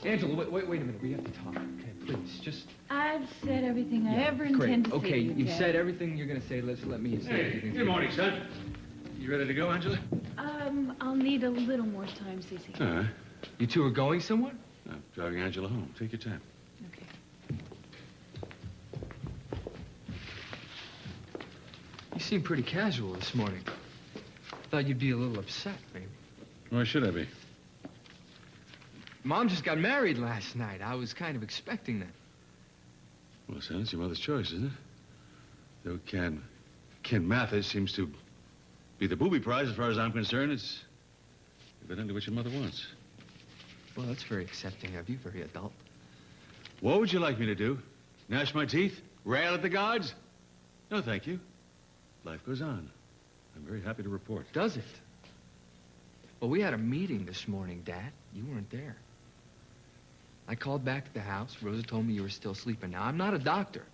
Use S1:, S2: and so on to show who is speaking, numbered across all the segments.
S1: Angela, wait a minute. We have to talk. Okay, please, just...
S2: I've said everything I ever intend to say.
S1: Okay, you've said everything you're going to say. Let me say everything.
S3: Good morning, son. You ready to go, Angela?
S2: I'll need a little more time, Cece.
S3: All right.
S1: You two are going somewhere?
S3: I'm driving Angela home. Take your time.
S2: Okay.
S1: You seem pretty casual this morning. Thought you'd be a little upset, maybe.
S3: Why should I be?
S1: Mom just got married last night. I was kind of expecting that.
S3: Well, son, it's your mother's choice, isn't it? Though Ken Mathis seems to be the booby prize as far as I'm concerned. It's evidently what your mother wants.
S1: Well, that's very accepting of you, very adult.
S3: What would you like me to do? Gnash my teeth? Rail at the gods? No, thank you. Life goes on. I'm very happy to report.
S1: Does it? Well, we had a meeting this morning, Dad. You weren't there. I called back to the house. Rosa told me you were still sleeping. Now, I'm not a doctor.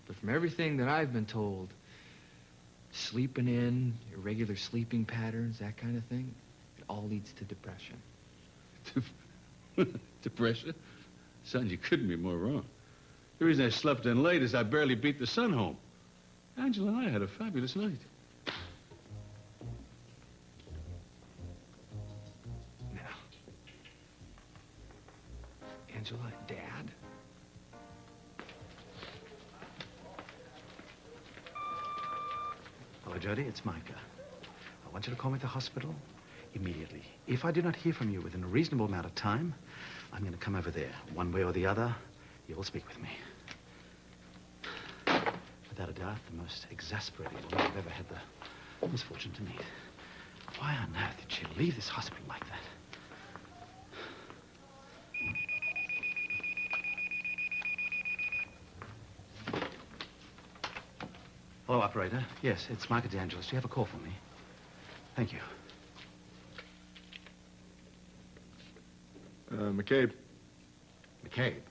S1: But from everything that I've been told, sleeping in, irregular sleeping patterns, that kind of thing, it all leads to depression.
S3: Depression? Son, you couldn't be more wrong. The reason I slept in late is I barely beat the sun home. Angela and I had a fabulous night.
S1: Now, Angela, Dad?
S4: Hello, Jody. It's Micah. I want you to call me at the hospital immediately. If I do not hear from you within a reasonable amount of time, I'm going to come over there. One way or the other, you will speak with me. Without a doubt, the most exasperating woman I've ever had the misfortune to meet. Why on earth did she leave this hospital like that? Hello, operator. Yes, it's Micah DeAngelis. Do you have a call for me? Thank you.
S5: McCabe.
S4: McCabe.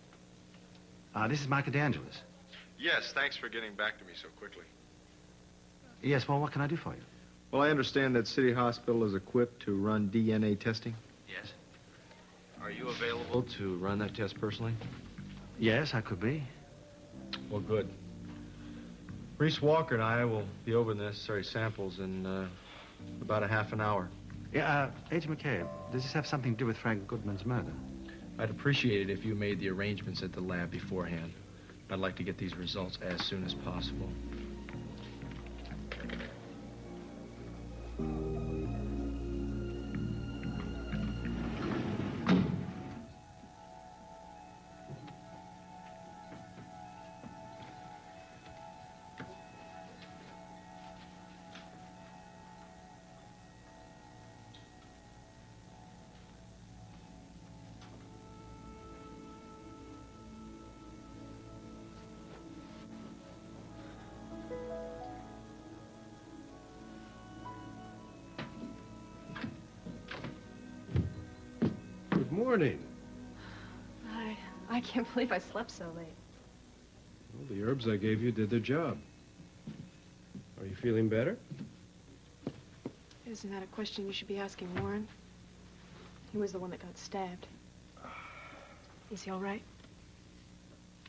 S4: This is Micah DeAngelis.
S5: Yes, thanks for getting back to me so quickly.
S4: Yes, well, what can I do for you?
S5: Well, I understand that City Hospital is equipped to run DNA testing.
S4: Yes.
S5: Are you available to run that test personally?
S4: Yes, I could be.
S5: Well, good. Reese Walker and I will be over the necessary samples in about a half an hour.
S4: Yeah, Agent McCabe, does this have something to do with Frank Goodman's murder?
S6: I'd appreciate it if you made the arrangements at the lab beforehand. I'd like to get these results as soon as possible.
S5: Good morning.
S7: I can't believe I slept so late.
S5: Well, the herbs I gave you did their job. Are you feeling better?
S7: Isn't that a question you should be asking Warren? He was the one that got stabbed. Is he all right?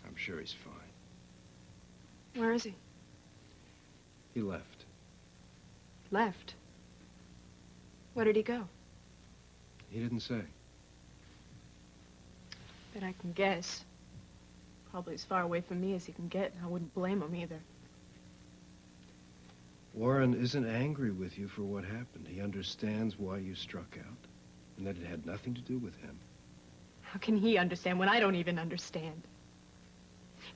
S5: I'm sure he's fine.
S7: Where is he?
S5: He left.
S7: Left? Where did he go?
S5: He didn't say.
S7: Bet I can guess. Probably as far away from me as he can get, and I wouldn't blame him either.
S5: Warren isn't angry with you for what happened. He understands why you struck out, and that it had nothing to do with him.
S7: How can he understand when I don't even understand?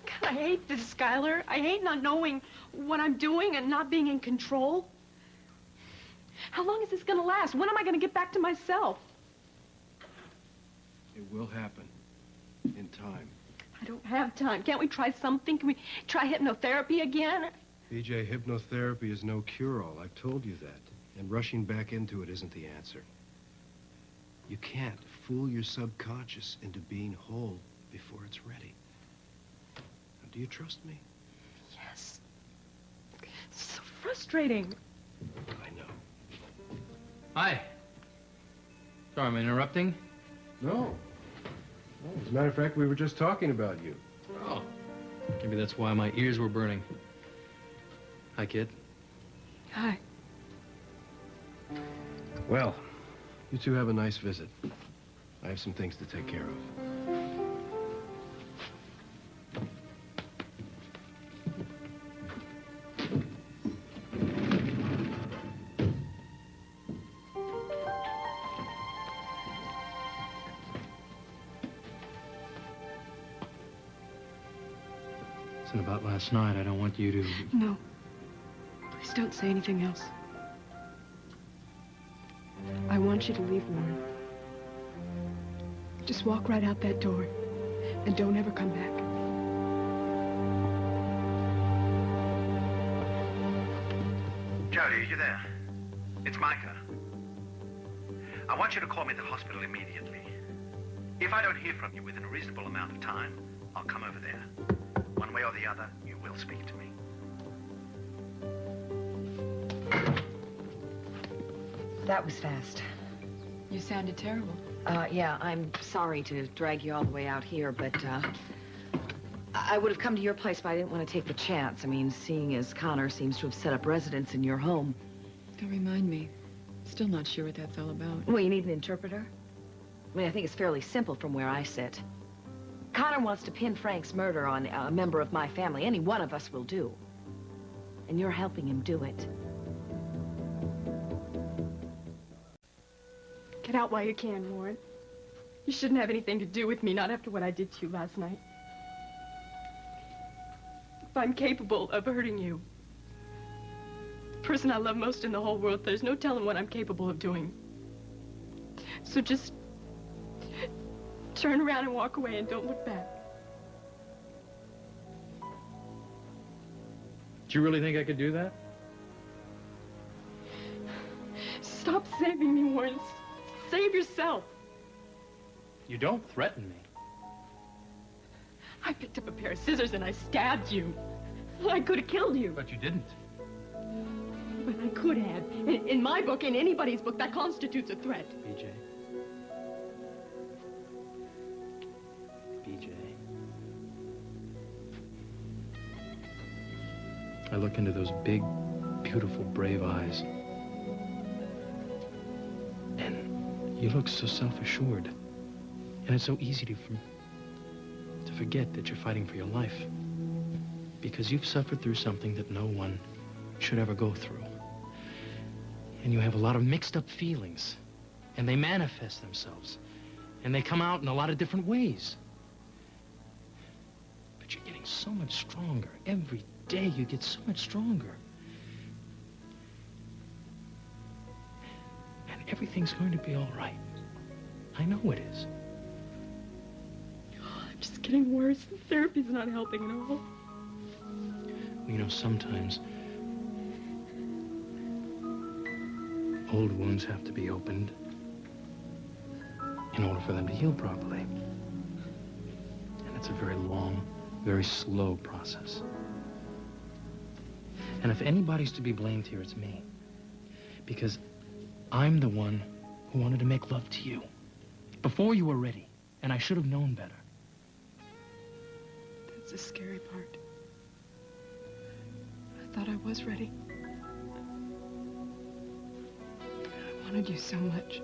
S7: God, I hate this, Skylar. I hate not knowing what I'm doing and not being in control. How long is this gonna last? When am I gonna get back to myself?
S5: It will happen. In time.
S7: I don't have time. Can't we try something? Can we try hypnotherapy again?
S5: BJ, hypnotherapy is no cure-all. I've told you that. And rushing back into it isn't the answer. You can't fool your subconscious into being whole before it's ready. Now, do you trust me?
S7: Yes. It's so frustrating.
S5: I know.
S6: Hi. Sorry, I'm interrupting.
S5: No. Well, as a matter of fact, we were just talking about you.
S6: Oh. Maybe that's why my ears were burning. Hi, kid.
S7: Hi.
S5: Well, you two have a nice visit. I have some things to take care of.
S6: Listen, about last night, I don't want you to...
S7: No. Please don't say anything else. I want you to leave, Warren. Just walk right out that door and don't ever come back.
S4: Jody, are you there? It's Micah. I want you to call me at the hospital immediately. If I don't hear from you within a reasonable amount of time, I'll come over there. One way or the other, you will speak to me.
S8: That was fast.
S2: You sounded terrible.
S8: Yeah, I'm sorry to drag you all the way out here, but, I would have come to your place, but I didn't want to take the chance. I mean, seeing as Connor seems to have set up residence in your home.
S2: Don't remind me. Still not sure what that's all about.
S8: Well, you need an interpreter? I mean, I think it's fairly simple from where I sit. Connor wants to pin Frank's murder on a member of my family. Any one of us will do. And you're helping him do it.
S7: Get out while you can, Warren. You shouldn't have anything to do with me, not after what I did to you last night. If I'm capable of hurting you, the person I love most in the whole world, there's no telling what I'm capable of doing. So just turn around and walk away and don't look back.
S6: Do you really think I could do that?
S7: Stop saving me, Warren. Save yourself.
S6: You don't threaten me.
S7: I picked up a pair of scissors and I stabbed you. I could have killed you.
S6: But you didn't.
S7: But I could have. In my book, in anybody's book, that constitutes a threat.
S6: BJ. BJ. I look into those big, beautiful, brave eyes. And you look so self-assured. And it's so easy to forget that you're fighting for your life. Because you've suffered through something that no one should ever go through. And you have a lot of mixed up feelings. And they manifest themselves. And they come out in a lot of different ways. But you're getting so much stronger. Every day you get so much stronger. And everything's going to be all right. I know it is.
S7: I'm just getting worse. Therapy's not helping at all.
S6: You know, sometimes old wounds have to be opened in order for them to heal properly. And it's a very long, very slow process. And if anybody's to be blamed here, it's me. Because I'm the one who wanted to make love to you before you were ready, and I should have known better.
S7: That's the scary part. I thought I was ready. I wanted you so much.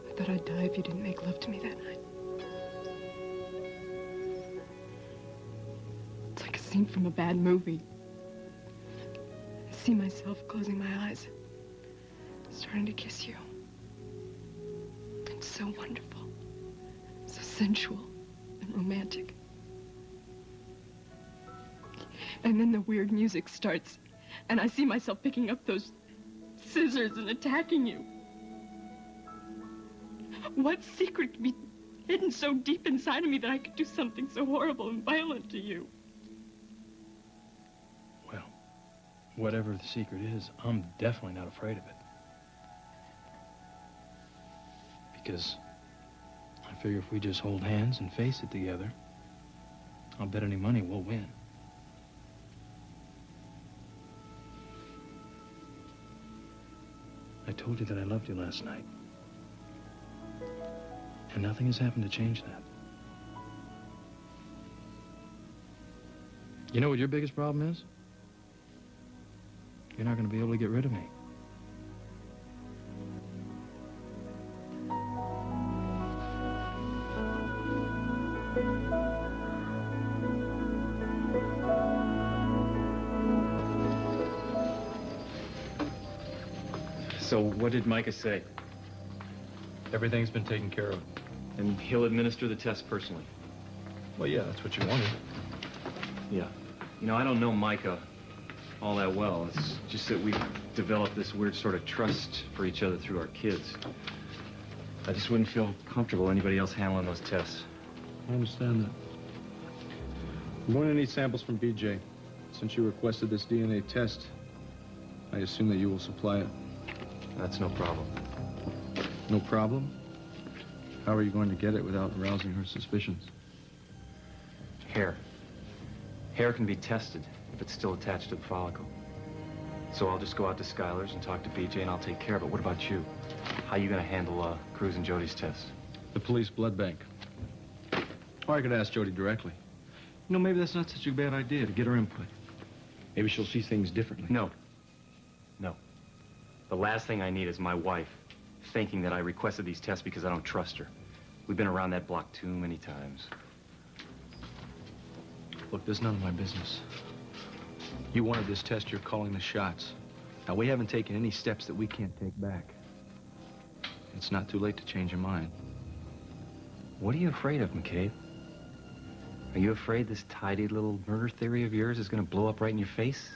S7: I thought I'd die if you didn't make love to me that night. It's like a scene from a bad movie. I see myself closing my eyes, starting to kiss you. It's so wonderful, so sensual and romantic. And then the weird music starts, and I see myself picking up those scissors and attacking you. What secret could be hidden so deep inside of me that I could do something so horrible and violent to you?
S6: Well, whatever the secret is, I'm definitely not afraid of it. Because I figure if we just hold hands and face it together, I'll bet any money we'll win. I told you that I loved you last night. And nothing has happened to change that. You know what your biggest problem is? You're not going to be able to get rid of me.
S9: So what did Micah say?
S6: Everything's been taken care of.
S9: And he'll administer the test personally.
S6: Well, yeah, that's what you wanted.
S9: Yeah. You know, I don't know Micah all that well. It's just that we've developed this weird sort of trust for each other through our kids. I just wouldn't feel comfortable anybody else handling those tests.
S6: I understand that. I'm going to need samples from BJ. Since you requested this DNA test, I assume that you will supply it.
S9: That's no problem.
S6: No problem? How are you going to get it without arousing her suspicions?
S9: Hair. Hair can be tested if it's still attached to the follicle. So I'll just go out to Schuyler's and talk to BJ and I'll take care of it. What about you? How are you going to handle Cruz and Jody's test?
S6: The police blood bank. Or I could ask Jody directly. You know, maybe that's not such a bad idea to get her input. Maybe she'll see things differently.
S9: No. No. The last thing I need is my wife thinking that I requested these tests because I don't trust her. We've been around that block too many times.
S6: Look, there's none of my business. You wanted this test, you're calling the shots. Now, we haven't taken any steps that we can't take back. It's not too late to change your mind.
S9: What are you afraid of, McCabe? Are you afraid this tidy little murder theory of yours is going to blow up right in your face?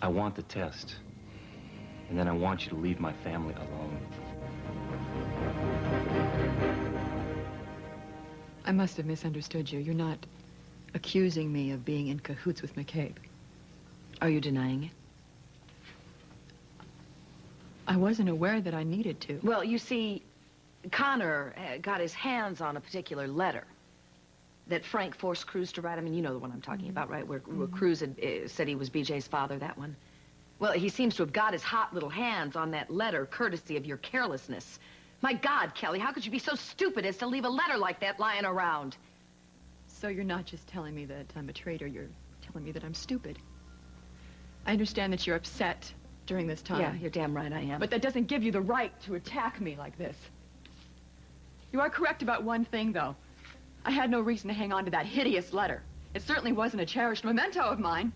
S9: I want the test. And then I want you to leave my family alone.
S2: I must have misunderstood you. You're not accusing me of being in cahoots with McCabe.
S8: Are you denying it?
S2: I wasn't aware that I needed to.
S8: Well, you see, Connor got his hands on a particular letter that Frank forced Cruz to write. I mean, you know the one I'm talking about, right? Where Cruz had said he was BJ's father, that one. Well, he seems to have got his hot little hands on that letter, courtesy of your carelessness. My God, Kelly, how could you be so stupid as to leave a letter like that lying around?
S2: So you're not just telling me that I'm a traitor, you're telling me that I'm stupid. I understand that you're upset during this time.
S8: Yeah, you're damn right I am.
S2: But that doesn't give you the right to attack me like this. You are correct about one thing, though. I had no reason to hang on to that hideous letter. It certainly wasn't a cherished memento of mine.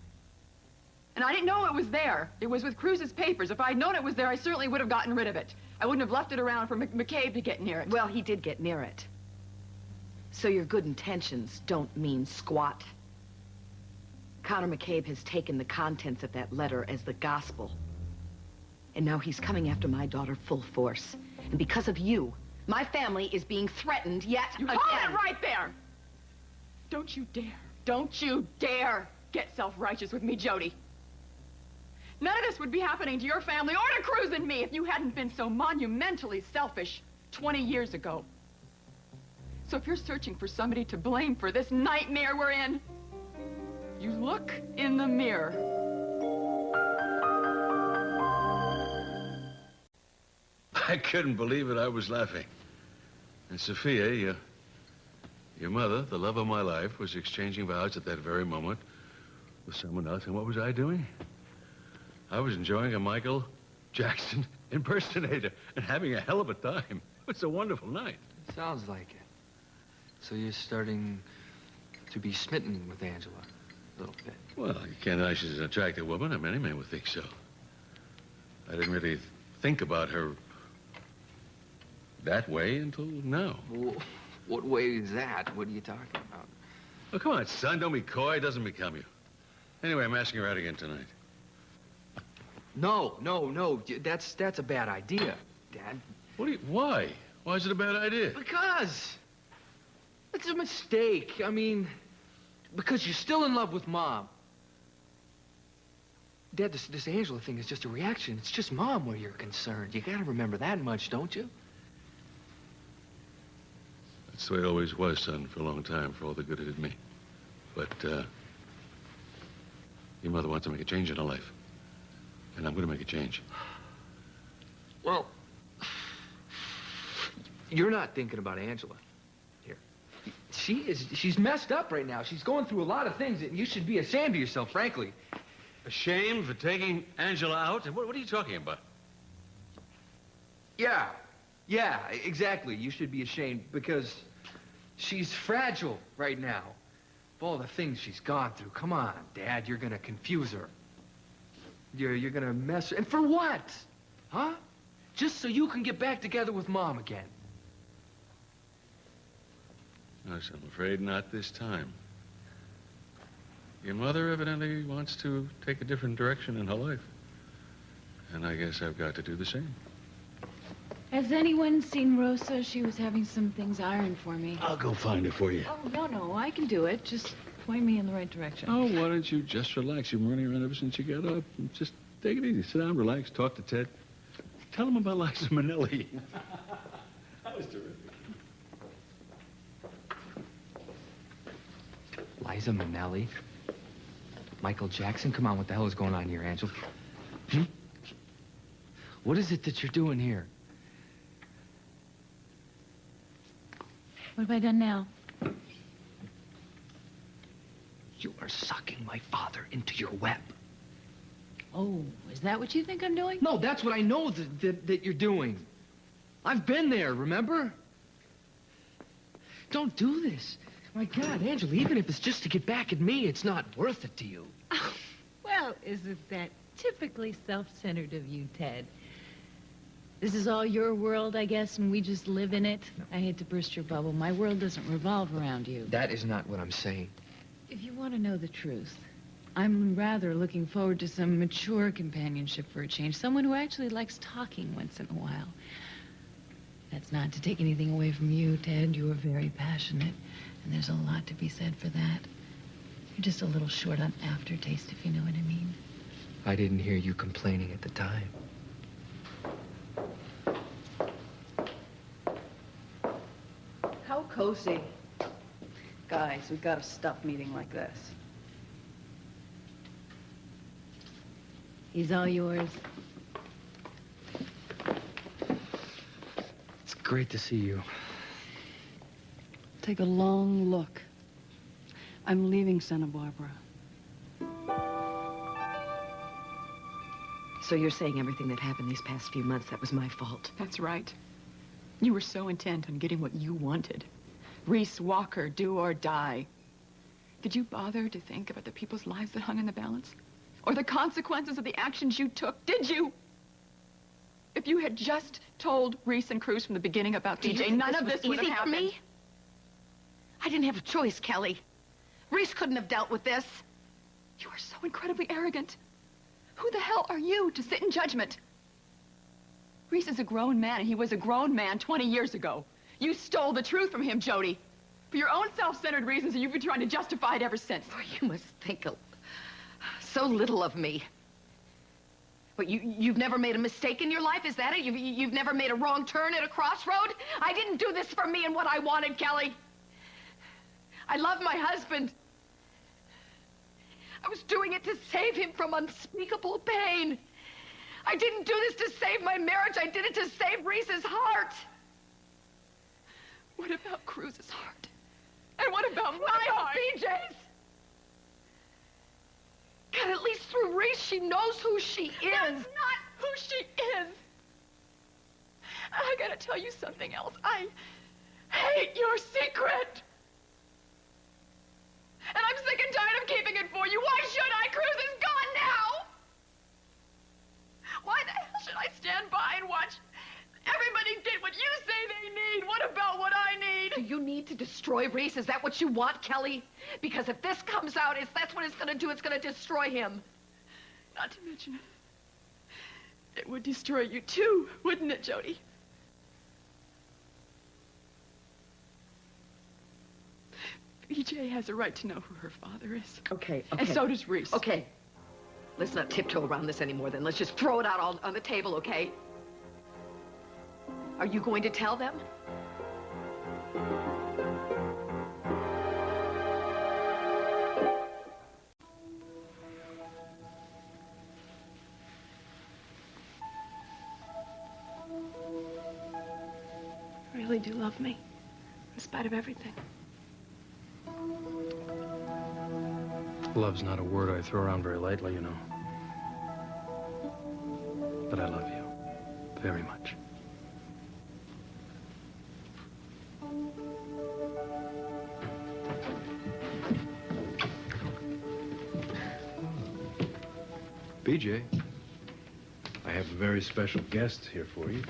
S2: And I didn't know it was there. It was with Cruz's papers. If I'd known it was there, I certainly would have gotten rid of it. I wouldn't have left it around for McCabe to get near it.
S8: Well, he did get near it. So your good intentions don't mean squat. Connor McCabe has taken the contents of that letter as the gospel. And now he's coming after my daughter full force. And because of you, my family is being threatened yet
S2: You
S8: again.
S2: hold it right there! Don't you dare get self-righteous with me, Jody. None of this would be happening to your family or to Cruz and me if you hadn't been so monumentally selfish 20 years ago. So if you're searching for somebody to blame for this nightmare we're in, you look in the mirror.
S3: I couldn't believe it. I was laughing. And Sophia, your mother, the love of my life, was exchanging vows at that very moment with someone else. And what was I doing? I was enjoying a Michael Jackson impersonator and having a hell of a time. It's a wonderful night.
S1: Sounds like it. So you're starting to be smitten with Angela a little bit.
S3: Well, you can't deny she's an attractive woman. I mean, any man would think so. I didn't really think about her that way until now.
S1: Well, what way is that? What are you talking about?
S3: Oh, come on, son. Don't be coy. It doesn't become you. Anyway, I'm asking her out again tonight.
S1: No. That's a bad idea, Dad.
S3: Why? Why is it a bad idea?
S1: Because it's a mistake. I mean, because you're still in love with Mom. Dad, this Angela thing is just a reaction. It's just Mom where you're concerned. You gotta remember that much, don't you?
S3: That's the way it always was, son, for a long time, for all the good it did me. But, your mother wants to make a change in her life. And I'm gonna make a change.
S1: Well, you're not thinking about Angela here. She's messed up right now. She's going through a lot of things, and you should be ashamed of yourself, frankly.
S3: Ashamed for taking Angela out? What are you talking about?
S1: Yeah, exactly. You should be ashamed because she's fragile right now. Of all the things she's gone through. Come on, Dad, you're gonna confuse her. You're gonna mess her. And for what? Huh? Just so you can get back together with Mom again.
S3: Yes, I'm afraid not this time. Your mother evidently wants to take a different direction in her life. And I guess I've got to do the same.
S10: Has anyone seen Rosa? She was having some things ironed for me.
S3: I'll go find her for you.
S10: Oh, no, I can do it. Just point me in the right direction.
S3: Oh, why don't you just relax? You've been running around ever since you got up. Just take it easy. Sit down, relax, talk to Ted. Tell him about Liza Minnelli. That was terrific.
S1: Liza Minnelli? Michael Jackson? Come on, what the hell is going on here, Angel? What is it that you're doing here?
S10: What have I done now?
S1: You are sucking my father into your web.
S10: Oh, is that what you think I'm doing?
S1: No, that's what I know that you're doing. I've been there, remember? Don't do this. My God, Angela, even if it's just to get back at me, it's not worth it to you.
S10: Oh, well, isn't that typically self-centered of you, Ted? This is all your world, I guess, and we just live in it. No. I hate to burst your bubble. My world doesn't revolve around you.
S1: That is not what I'm saying.
S10: If you want to know the truth, I'm rather looking forward to some mature companionship for a change. Someone who actually likes talking once in a while. That's not to take anything away from you, Ted. You are very passionate, and there's a lot to be said for that. You're just a little short on aftertaste, if you know what I mean.
S1: I didn't hear you complaining at the time.
S11: How cozy. Guys, we've got to stop meeting like this.
S10: He's all yours.
S1: It's great to see you.
S11: Take a long look. I'm leaving Santa-Barbara.
S8: So you're saying everything that happened these past few months, that was my fault?
S2: That's right. You were so intent on getting what you wanted. Reese Walker, do or die. Did you bother to think about the people's lives that hung in the balance? Or the consequences of the actions you took? Did you? If you had just told Reese and Cruz from the beginning about TJ, none of this would have happened.
S8: Easy for me? I didn't have a choice, Kelly. Reese couldn't have dealt with this.
S2: You are so incredibly arrogant. Who the hell are you to sit in judgment? Reese is a grown man, and he was a grown man 20 years ago. You stole the truth from him, Jody. For your own self-centered reasons, and you've been trying to justify it ever since.
S8: Oh, you must think so little of me. But you've never made a mistake in your life, is that it? You've never made a wrong turn at a crossroad? I didn't do this for me and what I wanted, Kelly. I love my husband. I was doing it to save him from unspeakable pain. I didn't do this to save my marriage. I did it to save Reese's heart.
S2: What about Cruz's heart? And what about my heart?
S8: BJ's. God, at least through Reese, she knows who she is.
S2: That's not who she is. I gotta tell you something else. I hate your secret. And I'm sick and tired of keeping it for you. Why should I? Cruz is gone now. Why the hell should I stand by and watch everybody get what you say they need? What about what I need?
S8: Do you need to destroy Reese? Is that what you want, Kelly? Because if this comes out, that's what it's going to do. It's going to destroy him.
S2: Not to mention, it would destroy you too, wouldn't it, Jody? BJ has a right to know who her father is.
S8: Okay.
S2: And so does Reese.
S8: Okay. Let's not tiptoe around this anymore, then. Let's just throw it out all on the table, okay? Are you going to tell them?
S7: You really do love me, in spite of everything.
S6: Love's not a word I throw around very lightly, you know. But I love you very much.
S5: BJ, I have a very special guest here for you.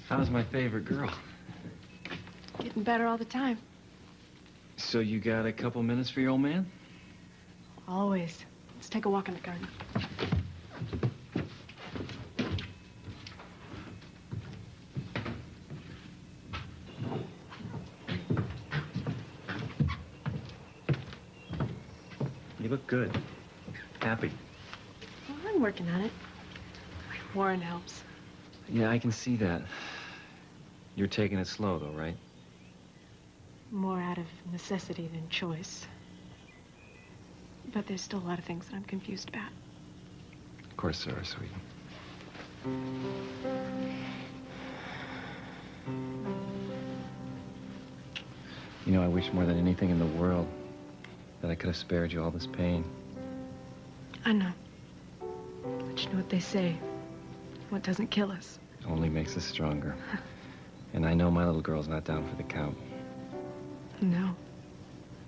S9: How's my favorite girl?
S7: Getting better all the time.
S9: So you got a couple minutes for your old man?
S7: Always. Let's take a walk in the garden.
S9: You look good. Happy.
S7: Well, I'm working on it. Warren helps.
S9: Yeah, I can see that. You're taking it slow, though, right?
S7: More out of necessity than choice. But there's still a lot of things that I'm confused about.
S9: Of course there are, sweetie. You know, I wish more than anything in the world that I could have spared you all this pain.
S7: I know. But you know what they say. What doesn't kill us
S9: Only makes us stronger. And I know my little girl's not down for the count.
S7: No.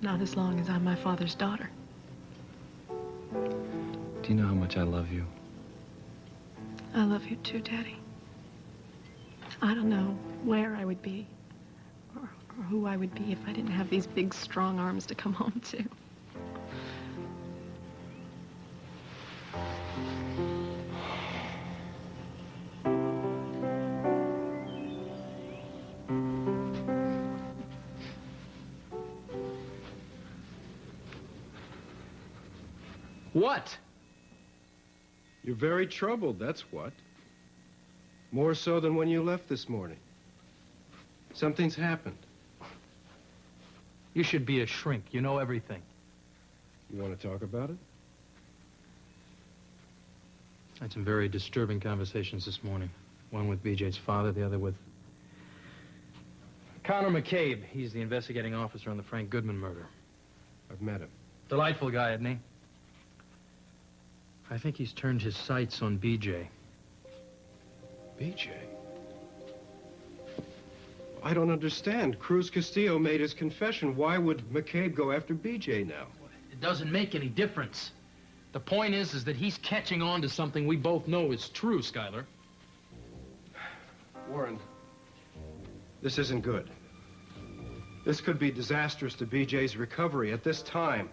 S7: Not as long as I'm my father's daughter.
S9: Do you know how much I love you?
S7: I love you too, Daddy. I don't know where I would be or who I would be if I didn't have these big, strong arms to come home to.
S6: What?
S5: You're very troubled, that's what. More so than when you left this morning. Something's happened.
S6: You should be a shrink. You know everything.
S5: You want to talk about it?
S6: I had some very disturbing conversations this morning. One with BJ's father, the other with Connor McCabe. He's the investigating officer on the Frank Goodman murder.
S5: I've met him.
S6: Delightful guy, isn't he? I think he's turned his sights on BJ.
S5: BJ? I don't understand. Cruz Castillo made his confession. Why would McCabe go after BJ now?
S6: It doesn't make any difference. The point is that he's catching on to something we both know is true, Skylar.
S5: Warren, this isn't good. This could be disastrous to BJ's recovery at this time.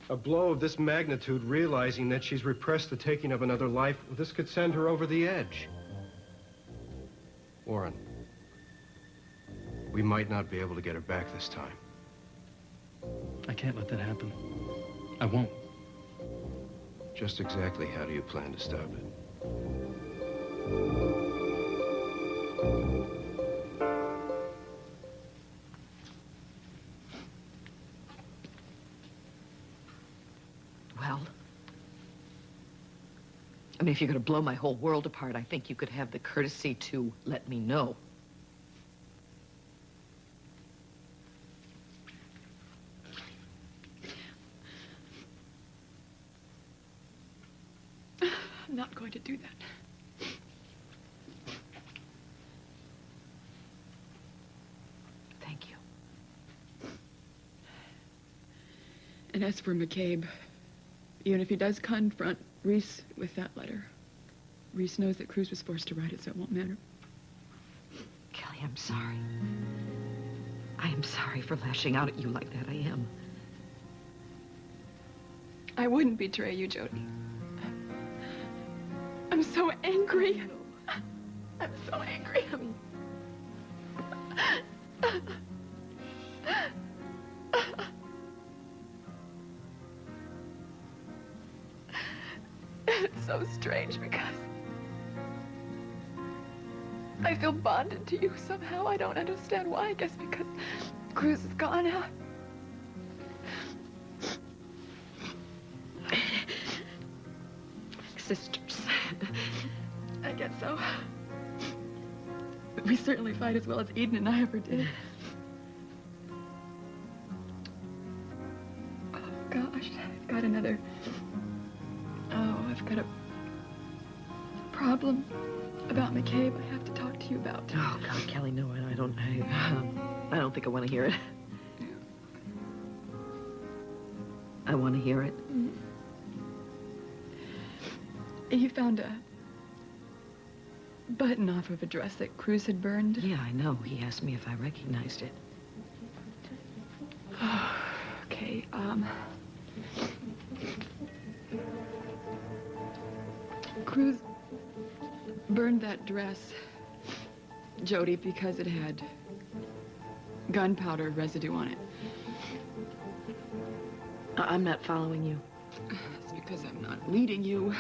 S5: A blow of this magnitude, realizing that she's repressed the taking of another life, this could send her over the edge. Warren, we might not be able to get her back this time.
S6: I can't let that happen. I won't.
S5: Just exactly how do you plan to stop it?
S8: Well, I mean, if you're going to blow my whole world apart, I think you could have the courtesy to let me know.
S2: I'm not going to do that.
S8: Thank you.
S2: And as for McCabe, even if he does confront Reese with that letter, Reese knows that Cruz was forced to write it, so it won't matter.
S8: Kelly, I'm sorry. I am sorry for lashing out at you like that. I am.
S2: I wouldn't betray you, Jody. I'm so angry. I'm so angry. It's so strange because I feel bonded to you somehow. I don't understand why. I guess because Cruz is gone now.
S8: Sisters.
S2: I guess so. But we certainly fight as well as Eden and I ever did. got another... Oh, I've got a problem about McCabe I have to talk to you about.
S8: Oh, God, Kelly, no, I don't think I want to hear it. I want to hear it.
S2: He found a button off of a dress that Cruz had burned.
S8: Yeah, I know. He asked me if I recognized it.
S2: Okay, Cruz burned that dress, Jody, because it had gunpowder residue on it.
S8: I'm not following you.
S2: It's because I'm not leading you.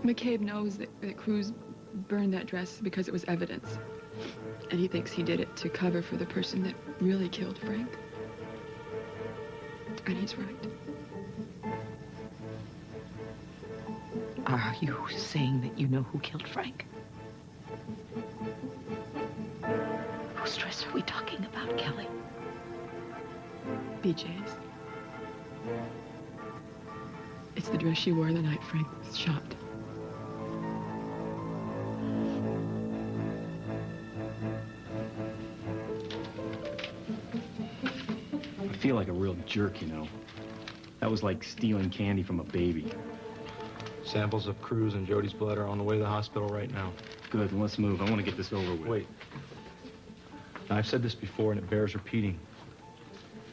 S2: McCabe knows that Cruz burned that dress because it was evidence. And he thinks he did it to cover for the person that really killed Frank. And he's right.
S8: Are you saying that you know who killed Frank? Whose dress are we talking about, Kelly?
S2: BJ's. It's the dress she wore the night Frank was shot.
S6: I feel like a real jerk, you know. That was like stealing candy from a baby.
S5: Samples of Cruz and Jody's blood are on the way to the hospital right now.
S6: Good, then let's move. I want to get this over with.
S5: Wait. Now, I've said this before, and it bears repeating.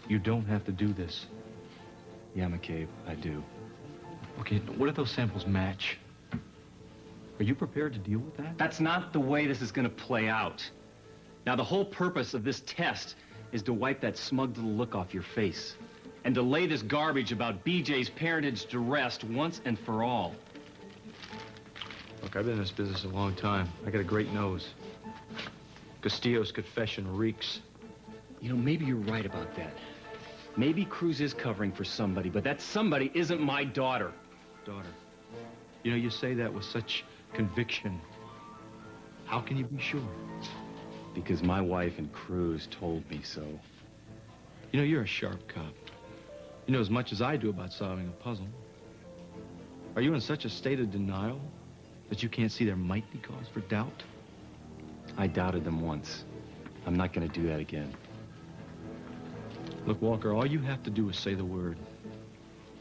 S5: You don't have to do this.
S6: Yeah, McCabe, I do.
S5: Okay, what if those samples match? Are you prepared to deal with that?
S6: That's not the way this is going to play out. Now, the whole purpose of this test is to wipe that smug little look off your face and to lay this garbage about BJ's parentage to rest once and for all.
S5: Look, I've been in this business a long time. I got a great nose. Castillo's confession reeks.
S6: You know, maybe you're right about that. Maybe Cruz is covering for somebody, but that somebody isn't my daughter.
S5: Daughter. You know, you say that with such conviction. How can you be sure?
S6: Because my wife and Cruz told me so.
S5: You know, you're a sharp cop. You know as much as I do about solving a puzzle. Are you in such a state of denial that you can't see there might be cause for doubt?
S6: I doubted them once. I'm not going to do that again.
S5: Look, Walker, all you have to do is say the word.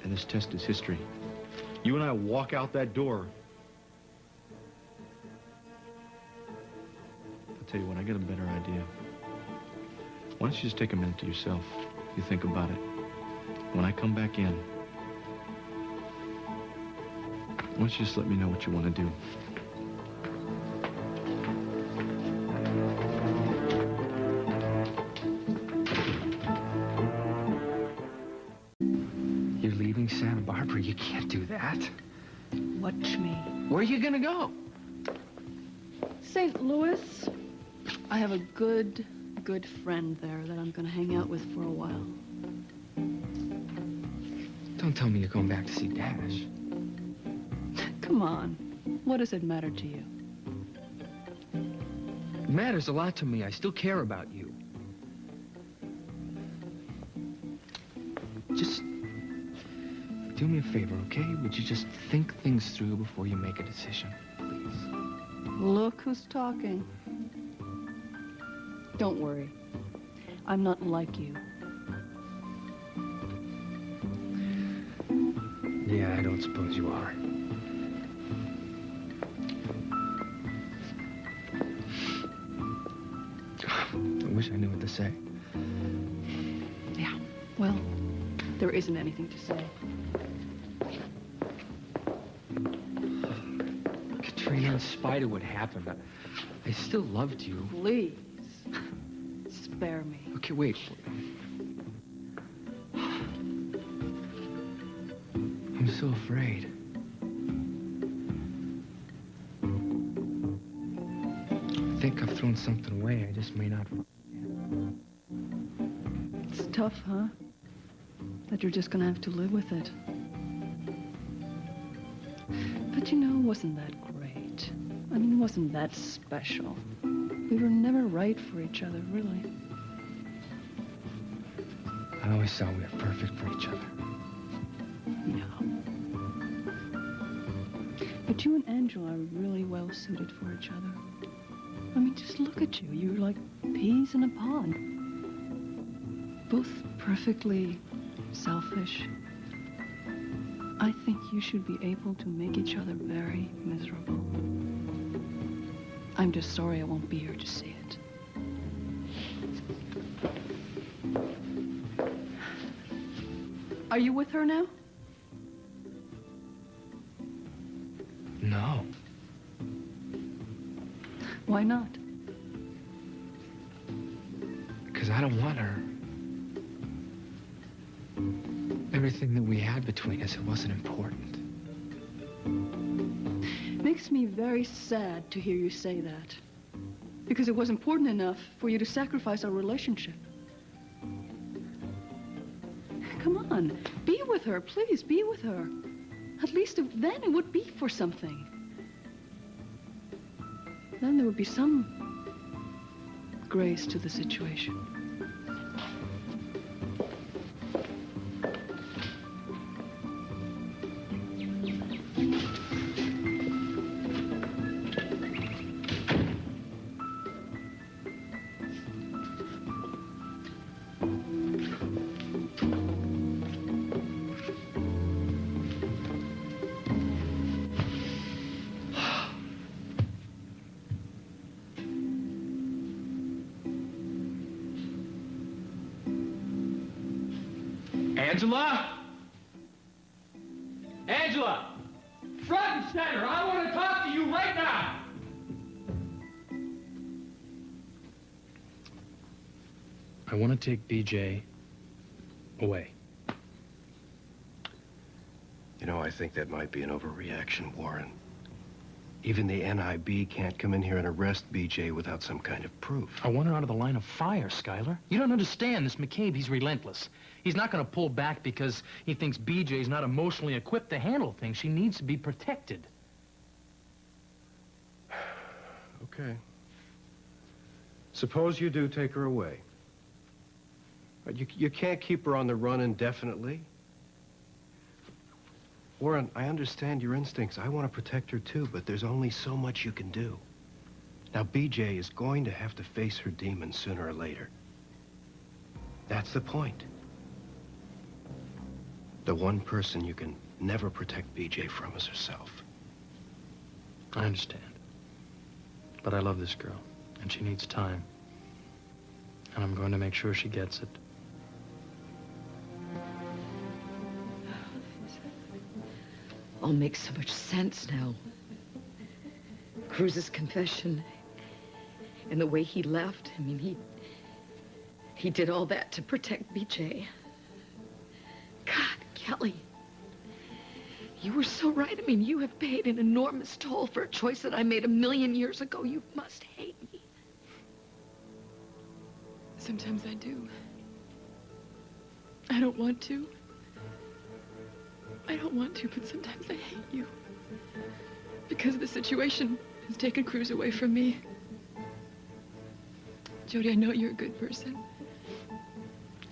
S5: And this test is history. You and I walk out that door. I'll tell you what, I got a better idea. Why don't you just take a minute to yourself? You think about it. When I come back in, why don't you just let me know what you want to do?
S1: You're leaving Santa-Barbara. You can't do that.
S11: Watch me.
S1: Where are you gonna go?
S11: St. Louis. I have a good friend there that I'm gonna hang out with for a while.
S1: Don't tell me you're going back to see Dash.
S11: Come on. What does it matter to you?
S1: It matters a lot to me. I still care about you. Just do me a favor, okay? Would you just think things through before you make a decision, please?
S11: Look who's talking. Don't worry. I'm not like you.
S1: Yeah, I don't suppose you are. I wish I knew what to say.
S11: Yeah. Well, there isn't anything to say.
S1: Katrina, in spite of what happened, I still loved you.
S11: Please. Spare me.
S1: Okay, wait. I'm so afraid. I think I've thrown something away. I just may not.
S11: It's tough, huh? That you're just gonna have to live with it. But you know, wasn't that great? I mean, wasn't that special? We were never right for each other, really.
S1: I always thought we were perfect for each other.
S11: No. But you and Angela are really well suited for each other. I mean, just look at you. You're like peas in a pod. Both perfectly selfish. I think you should be able to make each other very miserable. I'm just sorry I won't be here to see it. Are you with her now?
S1: No.
S11: Why not?
S1: Because I don't want her. Everything that we had between us, it wasn't important.
S11: Makes me very sad to hear you say that. Because it was important enough for you to sacrifice our relationship. Come on, be with her, please, be with her. At least then it would be for something. Then there would be some grace to the situation.
S1: Angela? Angela! Front and center! I want to talk to you right now!
S6: I want to take BJ away.
S5: You know, I think that might be an overreaction, Warren. Even the NIB can't come in here and arrest BJ without some kind of proof.
S6: I want her out of the line of fire, Skylar. You don't understand. This McCabe, he's relentless. He's not going to pull back because he thinks BJ's not emotionally equipped to handle things. She needs to be protected.
S5: Okay. Suppose you do take her away. But you can't keep her on the run indefinitely. Warren, I understand your instincts. I want to protect her too, but there's only so much you can do. Now, BJ is going to have to face her demons sooner or later. That's the point. The one person you can never protect BJ from is herself.
S6: I understand. But I love this girl, and she needs time. And I'm going to make sure she gets it.
S8: All makes so much sense now. Cruz's confession and the way he left. I mean, he did all that to protect BJ. God, Kelly, you were so right. I mean, you have paid an enormous toll for a choice that I made 1,000,000 years ago. You must hate me.
S2: Sometimes I do. I don't want to. I don't want to, but sometimes I hate you. Because the situation has taken Cruz away from me. Jody, I know you're a good person.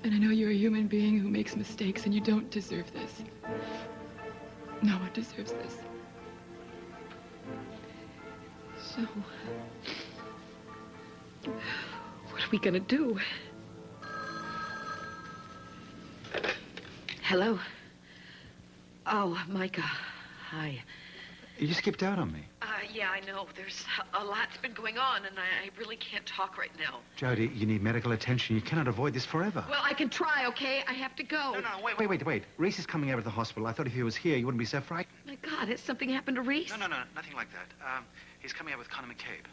S2: And I know you're a human being who makes mistakes, and you don't deserve this. No one deserves this. So,
S8: What are we gonna do? Hello? Oh, Micah. Hi.
S12: You skipped out on me.
S8: Yeah, I know. There's a lot's been going on, and I really can't talk right now.
S12: Jody, you need medical attention. You cannot avoid this forever.
S8: Well, I can try, okay? I have to go.
S12: No, wait. Reese is coming out of the hospital. I thought if he was here, you wouldn't be so frightened.
S8: My God, has something happened to Reese?
S12: No, nothing like that. He's coming out with Connor McCabe.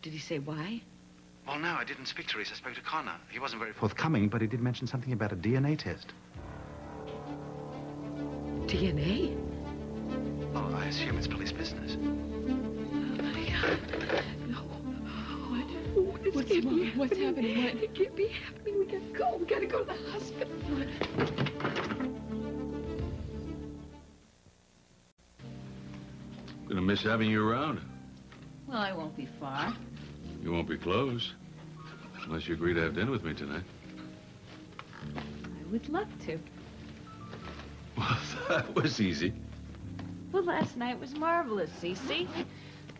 S8: Did he say why?
S12: Well, no, I didn't speak to Reese. I spoke to Connor. He wasn't very forthcoming, but he did mention something about a DNA test.
S8: DNA?
S12: Oh, I assume it's police business.
S8: Oh, my God. No.
S2: What's happening? What's happening? What?
S8: It can't be happening. We gotta go. We gotta go to the hospital.
S3: Gonna miss having you around.
S11: Well, I won't be far.
S3: You won't be close. Unless you agree to have dinner with me tonight.
S10: We'd love to.
S3: Well, that was easy.
S10: Well, last night was marvelous, Cece.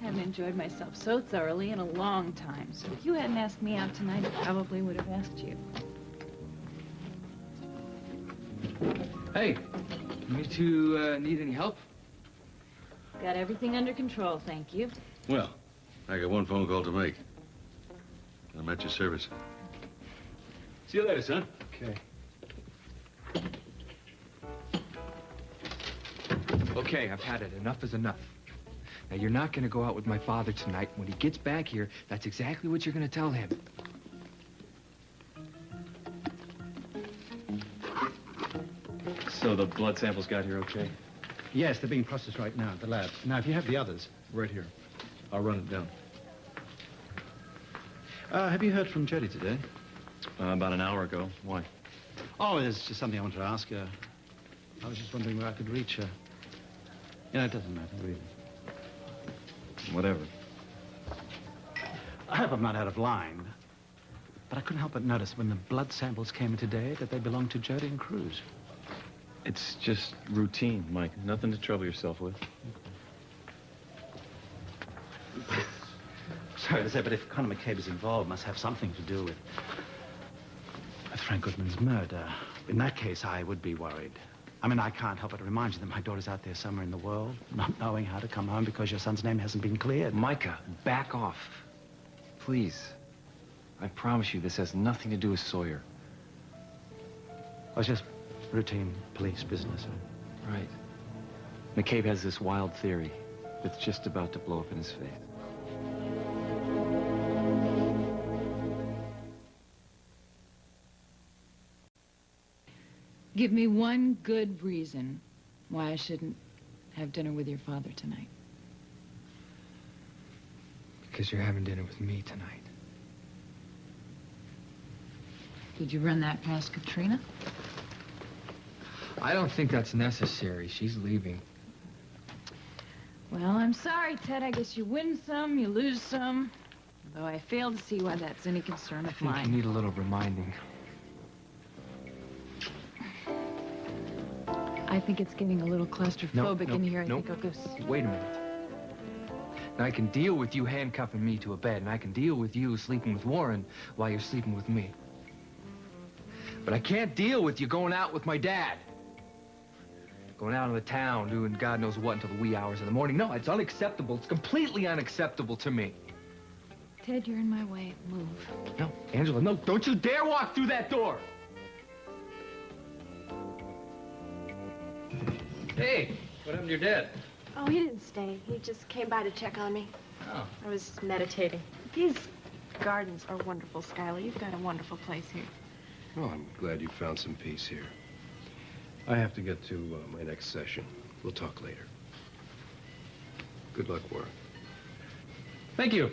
S10: I haven't enjoyed myself so thoroughly in a long time. So if you hadn't asked me out tonight, I probably would have asked you.
S1: Hey, you two need any help?
S10: Got everything under control, thank you.
S3: Well, I got one phone call to make. I'm at your service. See you later, son.
S5: Okay.
S1: Okay, I've had it. Enough is enough. Now, you're not going to go out with my father tonight. When he gets back here, that's exactly what you're going to tell him.
S6: So the blood samples got here okay?
S12: Yes, they're being processed right now at the lab. Now, if you have the others.
S6: Right here. I'll run it down.
S12: Have you heard from Jody today?
S6: About an hour ago. Why?
S12: Oh, there's just something I wanted to ask her. I was just wondering where I could reach her. You know, it doesn't matter, really.
S6: Whatever.
S12: I hope I'm not out of line. But I couldn't help but notice when the blood samples came in today that they belonged to Jody and Cruz.
S6: It's just routine, Mike. Nothing to trouble yourself with.
S12: Sorry to say, but if Connor McCabe is involved, it must have something to do with Frank Goodman's murder. In that case, I would be worried. I mean, I can't help but remind you that my daughter's out there somewhere in the world, not knowing how to come home because your son's name hasn't been cleared.
S9: Micah, back off. Please. I promise you this has nothing to do with Sawyer.
S12: It's just routine police business.
S9: Right. McCabe has this wild theory that's just about to blow up in his face.
S10: Give me one good reason why I shouldn't have dinner with your father tonight.
S1: Because you're having dinner with me tonight.
S10: Did you run that past Katrina?
S1: I don't think that's necessary. She's leaving.
S10: Well, I'm sorry, Ted. I guess you win some, you lose some. Though I fail to see why that's any concern of
S1: I think
S10: mine.
S1: you need a little reminding.
S10: I think it's getting a little claustrophobic in here. I think I'll go see.
S1: Wait a minute. Now, I can deal with you handcuffing me to a bed, and I can deal with you sleeping with Warren while you're sleeping with me. But I can't deal with you going out with my dad. Going out in the town, doing God knows what until the wee hours of the morning. No, it's unacceptable. It's completely unacceptable to me.
S10: Ted, you're in my way. Move.
S1: No, Angela, no, don't you dare walk through that door! Hey, what happened to your dad?
S7: Oh, he didn't stay. He just came by to check on me.
S1: Oh.
S7: I was meditating. These gardens are wonderful, Skylar. You've got a wonderful place here.
S5: Oh, I'm glad you found some peace here. I have to get to my next session. We'll talk later. Good luck, Warren.
S1: Thank you.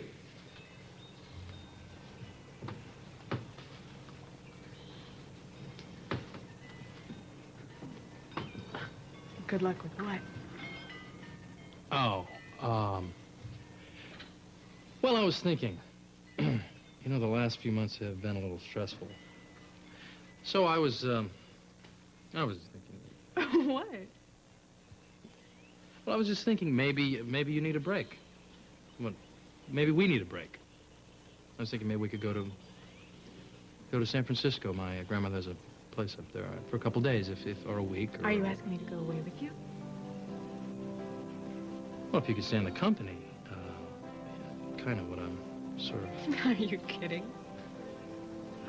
S7: Good luck with what?
S6: Oh, well, I was thinking, you know, the last few months have been a little stressful. So I was thinking,
S7: What?
S6: well, I was just thinking maybe you need a break. Well, maybe we need a break. I was thinking maybe we could go to San Francisco. My grandmother has a place up there for a couple days, or a week. Or,
S7: Are you asking me to go away with you?
S6: Well, if you could stand the company, kind of what I'm sort of...
S7: Are you kidding?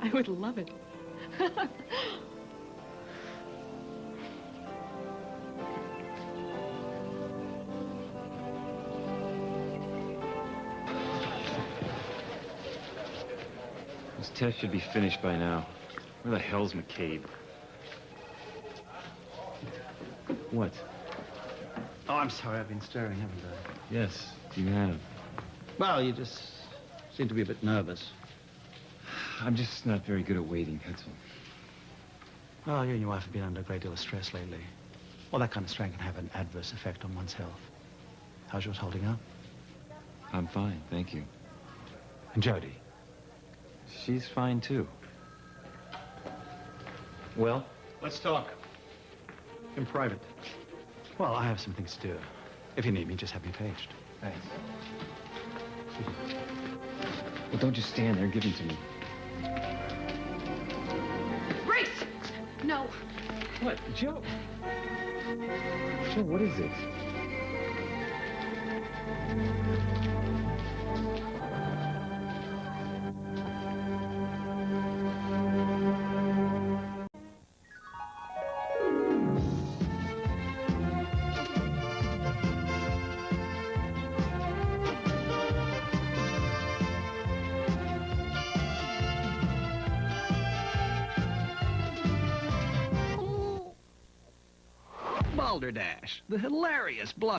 S7: I would love it.
S9: This test should be finished by now. Where the hell's McCabe? What?
S12: Oh, I'm sorry. I've been stirring, haven't I?
S9: Yes, you have.
S12: Well, you just seem to be a bit nervous.
S9: I'm just not very good at waiting, that's all.
S12: Well, you and your wife have been under a great deal of stress lately. Well, that kind of strain can have an adverse effect on one's health. How's yours holding up?
S9: I'm fine, thank you.
S12: And Jody?
S9: She's fine, too. Well,
S6: Let's talk. In private.
S12: Well, I have some things to do. If you need me, just have me paged.
S9: Thanks. Well, don't just stand there. Give them to me.
S7: Grace! No.
S9: What? Joe? Joe, what is this?
S13: Balderdash, the hilarious blood.